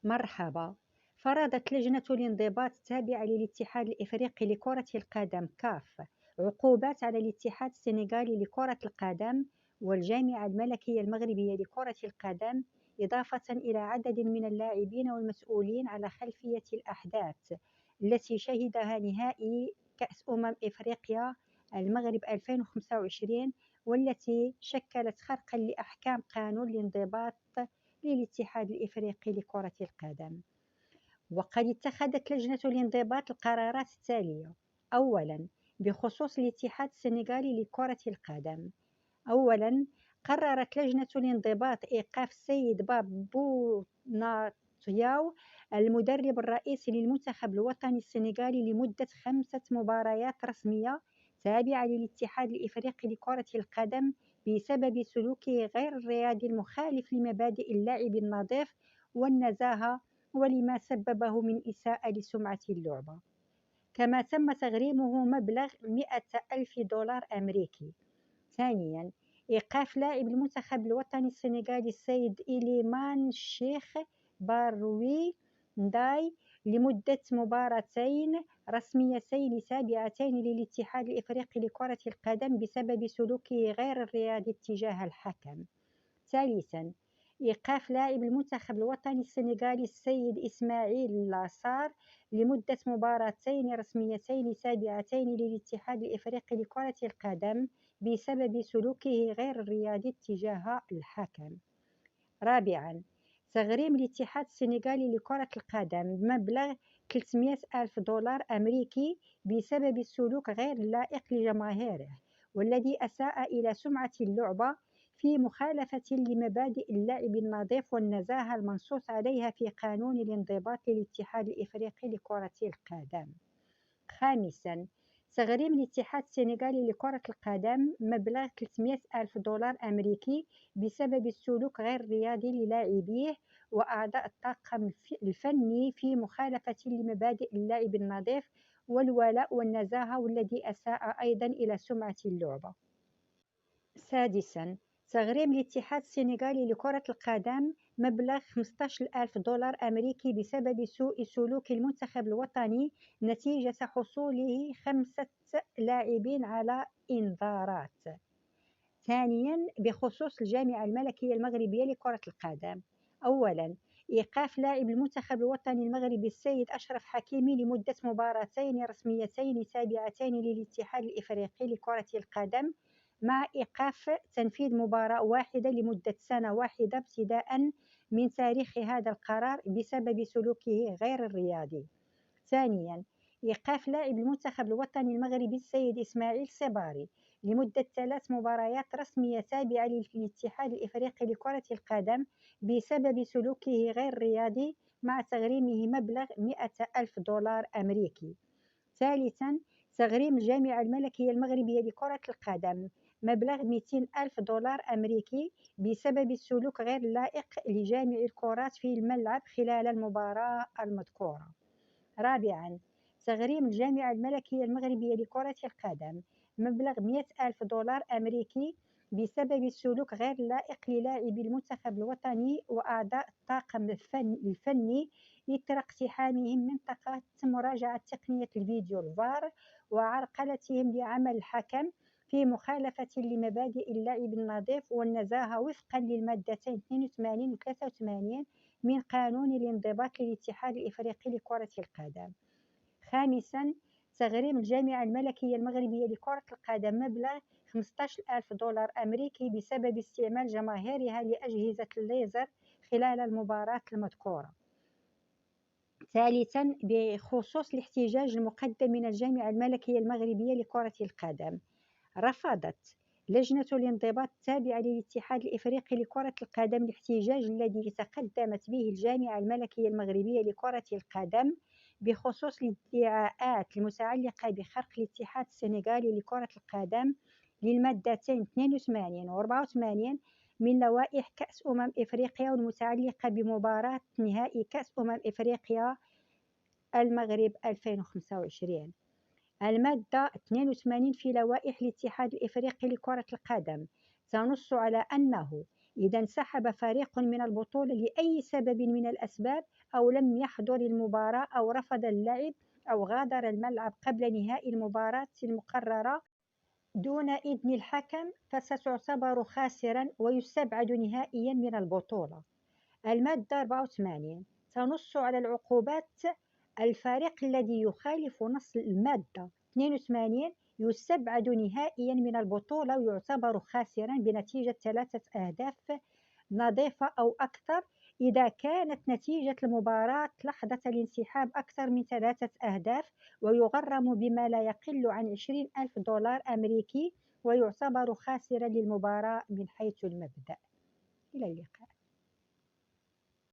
مرحبا. فرضت لجنة الانضباط التابعة للاتحاد الإفريقي لكرة القدم كاف عقوبات على الاتحاد السنغالي لكرة القدم والجامعة الملكية المغربية لكرة القدم، إضافة إلى عدد من اللاعبين والمسؤولين على خلفية الأحداث التي شهدها نهائي كأس إفريقيا المغرب 2025، والتي شكلت خرقا لأحكام قانون الانضباط للاتحاد الإفريقي لكرة القدم. وقد اتخذت لجنة الانضباط القرارات التالية: أولاً، بخصوص الاتحاد السنغالي لكرة القدم. أولاً، قررت لجنة الانضباط إيقاف السيد بابو ناتياو المدرب الرئيسي للمنتخب الوطني السنغالي لمدة 5 مباريات رسمية تابعة للاتحاد الإفريقي لكرة القدم بسبب سلوكه غير الرياضي المخالف لمبادئ اللعب النظيف والنزاهة، ولما سببه من إساءة لسمعة اللعبة. كما تم تغريمه مبلغ 100 ألف دولار أمريكي. ثانياً، إيقاف لاعب المنتخب الوطني السنغالي السيد إليمان الشيخ باروي نداي لمدة مباراتين رسميتين تابعتين للاتحاد الإفريقي لكرة القدم بسبب سلوكه غير الرياضي اتجاه الحكم. ثالثاً، إيقاف لاعب المنتخب الوطني السنغالي السيد إسماعيل لاصار لمدة مباراتين رسميتين تابعتين للاتحاد الإفريقي لكرة القدم بسبب سلوكه غير الرياضي اتجاه الحكم. رابعاً، تغريم الاتحاد السنغالي لكرة القدم بمبلغ 300 ألف دولار أمريكي بسبب السلوك غير اللائق لجماهيره، والذي أساء إلى سمعة اللعبة في مخالفة لمبادئ اللعب النظيف والنزاهة المنصوص عليها في قانون الانضباط للاتحاد الإفريقي لكرة القدم. خامساً، تغريم الاتحاد السنغالي لكرة القدم مبلغ 300 ألف دولار أمريكي بسبب السلوك غير الرياضي للاعبيه وأعضاء الطاقم الفني في مخالفة لمبادئ اللعب النظيف والولاء والنزاهة، والذي أساء أيضاً إلى سمعة اللعبة. سادساً، تغريم الاتحاد السنغالي لكرة القدم مبلغ 15 ألف دولار أمريكي بسبب سوء سلوك المنتخب الوطني نتيجة حصوله 5 لاعبين على إنذارات. ثانياً، بخصوص الجامعة الملكية المغربية لكرة القدم. أولاً، إيقاف لاعب المنتخب الوطني المغربي السيد أشرف حكيمي لمدة مباراتين رسميتين تابعتين للاتحاد الإفريقي لكرة القدم، مع إيقاف تنفيذ مباراة واحدة لمدة سنة واحدة ابتداء من تاريخ هذا القرار بسبب سلوكه غير الرياضي. ثانياً، إيقاف لاعب المنتخب الوطني المغربي السيد إسماعيل سباري لمدة 3 مباريات رسمية تابعة للاتحاد الإفريقي لكرة القدم بسبب سلوكه غير الرياضي، مع تغريمه مبلغ 100 ألف دولار أمريكي. ثالثاً، تغريم الجامعة الملكية المغربية لكرة القدم مبلغ 200 ألف دولار أمريكي بسبب السلوك غير اللائق لجامع الكرات في الملعب خلال المباراة المذكورة. رابعاً، تغريم الجامعة الملكية المغربية لكرة القدم مبلغ 100 ألف دولار أمريكي بسبب السلوك غير اللائق للاعبي المنتخب الوطني وأعضاء الطاقم الفني إثر اقتحامهم منطقة مراجعة تقنية الفيديو الفار وعرقلتهم لعمل الحكم في مخالفة لمبادئ اللعب النظيف والنزاهة وفقا للمادتين 82 و 83 من قانون الانضباط للاتحاد الإفريقي لكرة القدم. خامساً، تغريم الجامعة الملكية المغربية لكرة القدم مبلغ 15 ألف دولار أمريكي بسبب استعمال جماهيرها لأجهزة الليزر خلال المباراة المذكورة. ثالثاً، بخصوص الاحتجاج المقدم من الجامعة الملكية المغربية لكرة القدم، رفضت لجنة الانضباط التابعة للاتحاد الإفريقي لكرة القدم الاحتجاج الذي تقدمت به الجامعة الملكية المغربية لكرة القدم بخصوص الادعاءات المتعلقة بخرق الاتحاد السنغالي لكرة القدم للمادتين 82 و 84 من لوائح كأس إفريقيا والمتعلقة بمباراة نهائي كأس إفريقيا المغرب 2025. المادة 82 في لوائح الاتحاد الإفريقي لكرة القدم تنص على أنه إذا انسحب فريق من البطولة لأي سبب من الأسباب، أو لم يحضر المباراة، أو رفض اللعب، أو غادر الملعب قبل نهاء المباراة المقررة دون إذن الحكم، فستعتبر خاسرا ويستبعد نهائيا من البطولة. المادة 84 تنص على العقوبات. الفريق الذي يخالف نص المادة 82 يستبعد نهائيا من البطولة ويعتبر خاسرا بنتيجة 3 أهداف نظيفة أو أكثر، إذا كانت نتيجة المباراة لحظة الانسحاب أكثر من 3 أهداف، ويغرم بما لا يقل عن 20,000 دولار أمريكي، ويعتبر خاسرا للمباراة من حيث المبدأ. إلى اللقاء.